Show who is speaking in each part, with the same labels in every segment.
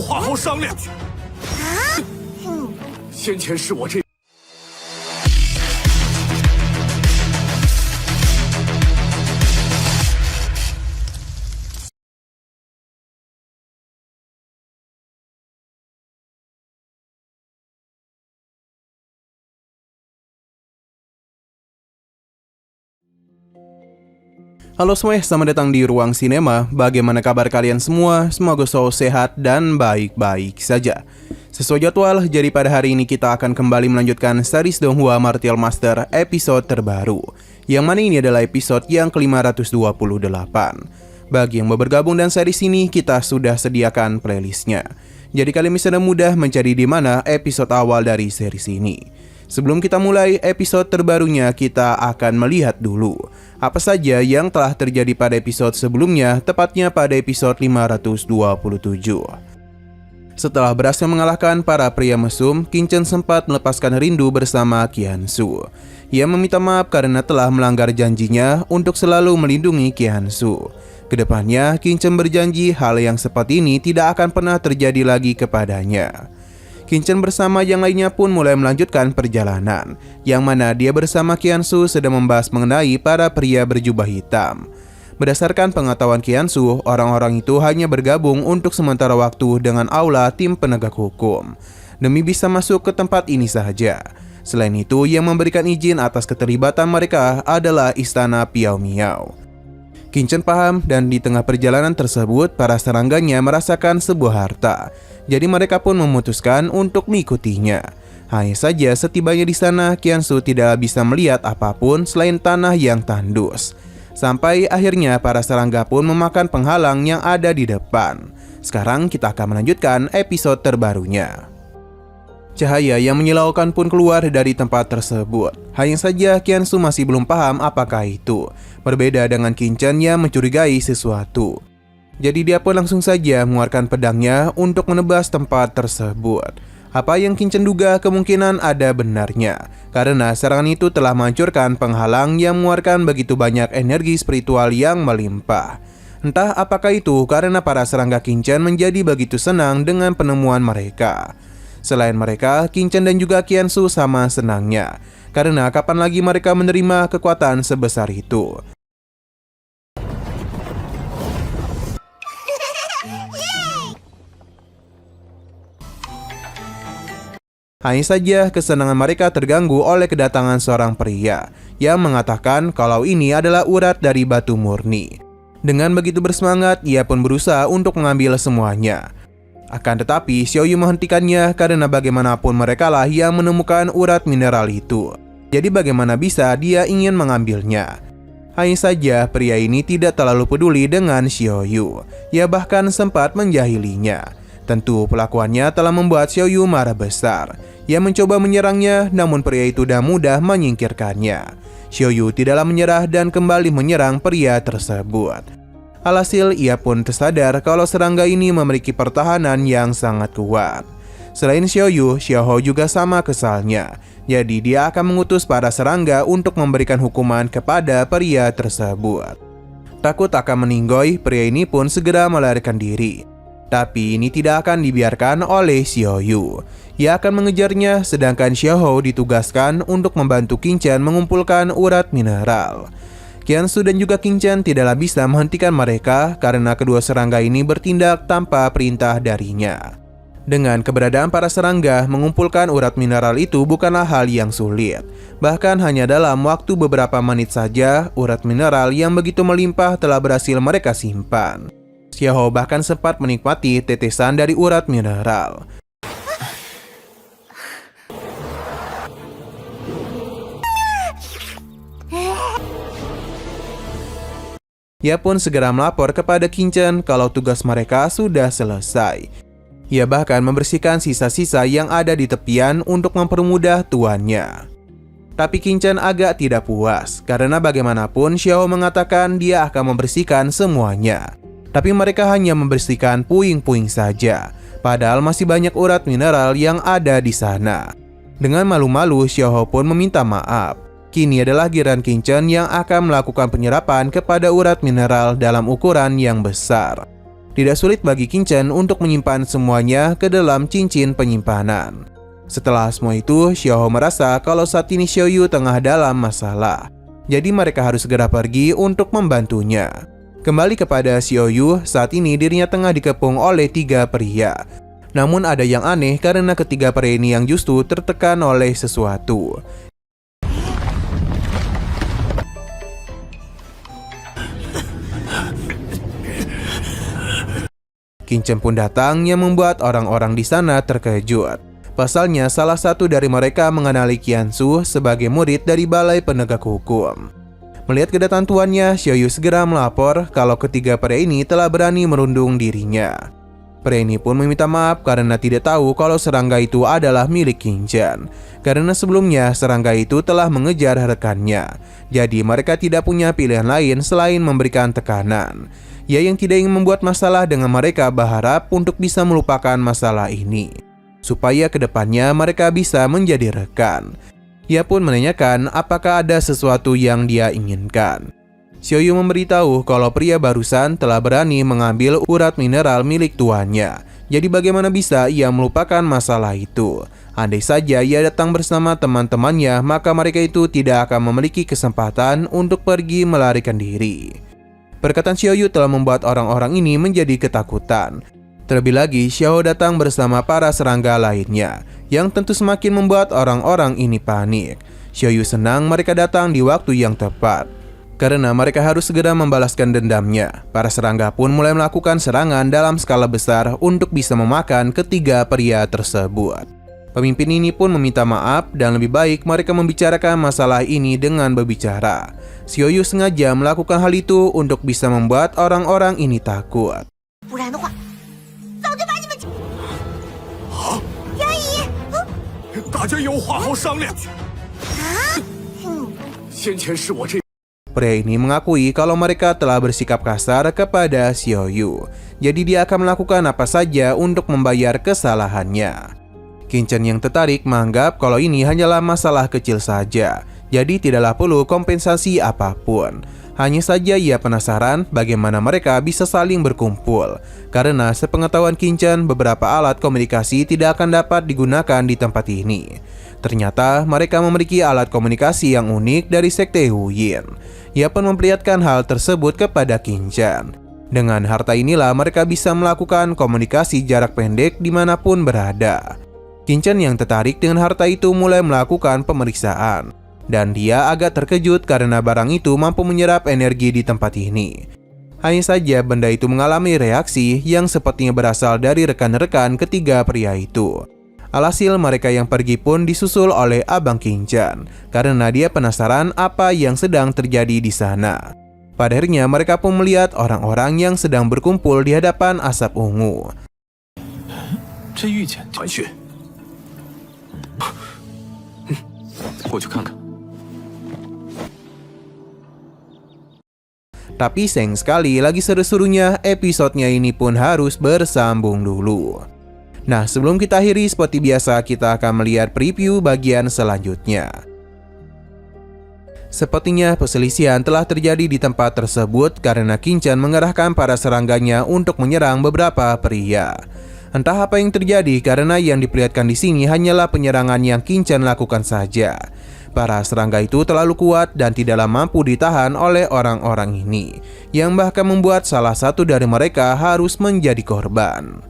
Speaker 1: 好好商量。先前是我这。
Speaker 2: Halo semuanya, selamat datang di Ruang Sinema. Bagaimana kabar kalian semua? Semoga selalu sehat dan baik-baik saja. Sesuai jadwal, jadi pada hari ini kita akan kembali melanjutkan series Donghua Martial Master episode terbaru, yang mana ini adalah episode yang ke-528. Bagi yang mau bergabung dan series ini, kita sudah sediakan playlistnya. Jadi kalian bisa mudah mencari di mana episode awal dari series ini. Sebelum kita mulai episode terbarunya, kita akan melihat dulu apa saja yang telah terjadi pada episode sebelumnya, tepatnya pada episode 527. Setelah berhasil mengalahkan para pria mesum, Qingchen sempat melepaskan rindu bersama Qiansu. Ia meminta maaf karena telah melanggar janjinya untuk selalu melindungi Qiansu. Kedepannya, Qingchen berjanji hal yang seperti ini tidak akan pernah terjadi lagi kepadanya. Qingchen bersama yang lainnya pun mulai melanjutkan perjalanan, yang mana dia bersama Qiansu sedang membahas mengenai para pria berjubah hitam. Berdasarkan pengetahuan Qiansu, orang-orang itu hanya bergabung untuk sementara waktu dengan aula tim penegak hukum, demi bisa masuk ke tempat ini saja. Selain itu, yang memberikan izin atas keterlibatan mereka adalah Istana Piao Miao. Qingchen paham, dan di tengah perjalanan tersebut, para serangganya merasakan sebuah harta. Jadi mereka pun memutuskan untuk mengikutinya. Hanya saja setibanya di sana, Qiansu tidak bisa melihat apapun selain tanah yang tandus. Sampai akhirnya para serangga pun memakan penghalang yang ada di depan. Sekarang kita akan melanjutkan episode terbarunya. Cahaya yang menyilaukan pun keluar dari tempat tersebut. Hanya saja Qiansu masih belum paham apakah itu. Berbeda dengan Qingchen yang mencurigai sesuatu. Jadi dia pun langsung saja mengeluarkan pedangnya untuk menebas tempat tersebut. Apa yang Qingchen duga kemungkinan ada benarnya, karena serangan itu telah menghancurkan penghalang yang mengeluarkan begitu banyak energi spiritual yang melimpah. Entah apakah itu karena para serangga Qingchen menjadi begitu senang dengan penemuan mereka. Selain mereka, Qingchen dan juga Qiansu sama senangnya, karena kapan lagi mereka menerima kekuatan sebesar itu. Hanya saja kesenangan mereka terganggu oleh kedatangan seorang pria yang mengatakan kalau ini adalah urat dari batu murni. Dengan begitu bersemangat, ia pun berusaha untuk mengambil semuanya. Akan tetapi, Xiaoyu menghentikannya karena bagaimanapun merekalah yang menemukan urat mineral itu. Jadi bagaimana bisa dia ingin mengambilnya? Hanya saja pria ini tidak terlalu peduli dengan Xiaoyu. Ia bahkan sempat menjahilinya. Tentu pelakuannya telah membuat Xiaoyu marah besar. Ia mencoba menyerangnya, namun pria itu dengan mudah menyingkirkannya. Xiaoyu tidaklah menyerah dan kembali menyerang pria tersebut. Alhasil, ia pun tersadar kalau serangga ini memiliki pertahanan yang sangat kuat. Selain Xiaoyu, Xiaohou juga sama kesalnya. Jadi dia akan mengutus para serangga untuk memberikan hukuman kepada pria tersebut. Takut akan meninggoy, pria ini pun segera melarikan diri. Tapi ini tidak akan dibiarkan oleh Xiaoyu. Ia akan mengejarnya, sedangkan Xiaohou ditugaskan untuk membantu Qingchen mengumpulkan urat mineral. Qiansu dan juga Qingchen tidaklah bisa menghentikan mereka karena kedua serangga ini bertindak tanpa perintah darinya. Dengan keberadaan para serangga, mengumpulkan urat mineral itu bukanlah hal yang sulit. Bahkan hanya dalam waktu beberapa menit saja, urat mineral yang begitu melimpah telah berhasil mereka simpan. Xiaohou bahkan sempat menikmati tetesan dari urat mineral. Ia pun segera melapor kepada Qingchen kalau tugas mereka sudah selesai. Ia bahkan membersihkan sisa-sisa yang ada di tepian untuk mempermudah tuannya. Tapi Qingchen agak tidak puas, karena bagaimanapun Xiaohou mengatakan dia akan membersihkan semuanya. Tapi mereka hanya membersihkan puing-puing saja, padahal masih banyak urat mineral yang ada di sana. Dengan malu-malu, Xiaohou pun meminta maaf. Kini adalah giliran Qingchen yang akan melakukan penyerapan kepada urat mineral dalam ukuran yang besar. Tidak sulit bagi Qingchen untuk menyimpan semuanya ke dalam cincin penyimpanan. Setelah semua itu, Xiaohou merasa kalau saat ini Xiaoyu tengah dalam masalah. Jadi mereka harus segera pergi untuk membantunya. Kembali kepada Xiaoyu, saat ini dirinya tengah dikepung oleh 3 pria. Namun ada yang aneh karena ketiga pria ini yang justru tertekan oleh sesuatu. Qingchen pun datang yang membuat orang-orang di sana terkejut. Pasalnya salah satu dari mereka mengenali Qiansu sebagai murid dari Balai Penegak Hukum. Melihat kedatangan tuannya, Xiaoyu segera melapor kalau ketiga pria ini telah berani merundung dirinya. Pria ini pun meminta maaf karena tidak tahu kalau serangga itu adalah milik Qingchen. Karena sebelumnya serangga itu telah mengejar rekannya. Jadi mereka tidak punya pilihan lain selain memberikan tekanan. Ia yang tidak ingin membuat masalah dengan mereka berharap untuk bisa melupakan masalah ini, supaya kedepannya mereka bisa menjadi rekan. Ia pun menanyakan apakah ada sesuatu yang dia inginkan. Xiaoyu memberitahu kalau pria barusan telah berani mengambil urat mineral milik tuannya. Jadi bagaimana bisa ia melupakan masalah itu? Andai saja ia datang bersama teman-temannya, maka mereka itu tidak akan memiliki kesempatan untuk pergi melarikan diri. Perkataan Xiaoyu telah membuat orang-orang ini menjadi ketakutan. Terlebih lagi, Xiaohou datang bersama para serangga lainnya, yang tentu semakin membuat orang-orang ini panik. Xiaoyu senang mereka datang di waktu yang tepat, karena mereka harus segera membalaskan dendamnya. Para serangga pun mulai melakukan serangan dalam skala besar untuk bisa memakan ketiga pria tersebut. Pemimpin ini pun meminta maaf dan lebih baik mereka membicarakan masalah ini dengan berbicara. Xiaoyu sengaja melakukan hal itu untuk bisa membuat orang-orang ini takut. Pria ini mengakui kalau mereka telah bersikap kasar kepada Xiaoyu. Jadi dia akan melakukan apa saja untuk membayar kesalahannya. Qingchen yang tertarik menganggap kalau ini hanyalah masalah kecil saja, jadi tidaklah perlu kompensasi apapun. Hanya saja ia penasaran bagaimana mereka bisa saling berkumpul, karena sepengetahuan Qingchen beberapa alat komunikasi tidak akan dapat digunakan di tempat ini. Ternyata mereka memiliki alat komunikasi yang unik dari sekte Huyin. Ia pun memperlihatkan hal tersebut kepada Qingchen. Dengan harta inilah mereka bisa melakukan komunikasi jarak pendek dimanapun berada. Qingchen yang tertarik dengan harta itu mulai melakukan pemeriksaan, dan dia agak terkejut karena barang itu mampu menyerap energi di tempat ini. Hanya saja benda itu mengalami reaksi yang sepertinya berasal dari rekan-rekan ketiga pria itu. Alhasil mereka yang pergi pun disusul oleh Abang Qingchen, karena dia penasaran apa yang sedang terjadi di sana. Pada akhirnya mereka pun melihat orang-orang yang sedang berkumpul di hadapan asap ungu. Tapi sayang sekali lagi seru-serunya episodenya ini pun harus bersambung dulu. Nah, sebelum kita akhiri seperti biasa kita akan melihat preview bagian selanjutnya. Sepertinya perselisihan telah terjadi di tempat tersebut karena Qingchen mengerahkan para serangganya untuk menyerang beberapa pria. Entah apa yang terjadi karena yang diperlihatkan di sini hanyalah penyerangan yang Qingchen lakukan saja. Para serangga itu terlalu kuat dan tidaklah mampu ditahan oleh orang-orang ini, yang bahkan membuat salah satu dari mereka harus menjadi korban.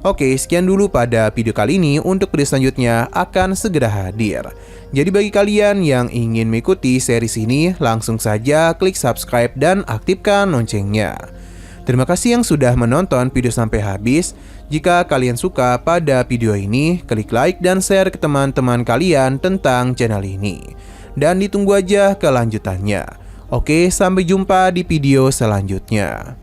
Speaker 2: Oke, sekian dulu pada video kali ini. Untuk video selanjutnya akan segera hadir. Jadi bagi kalian yang ingin mengikuti series ini, langsung saja klik subscribe dan aktifkan loncengnya. Terima kasih yang sudah menonton video sampai habis. Jika kalian suka pada video ini, klik like dan share ke teman-teman kalian tentang channel ini. Dan ditunggu aja kelanjutannya. Oke, sampai jumpa di video selanjutnya.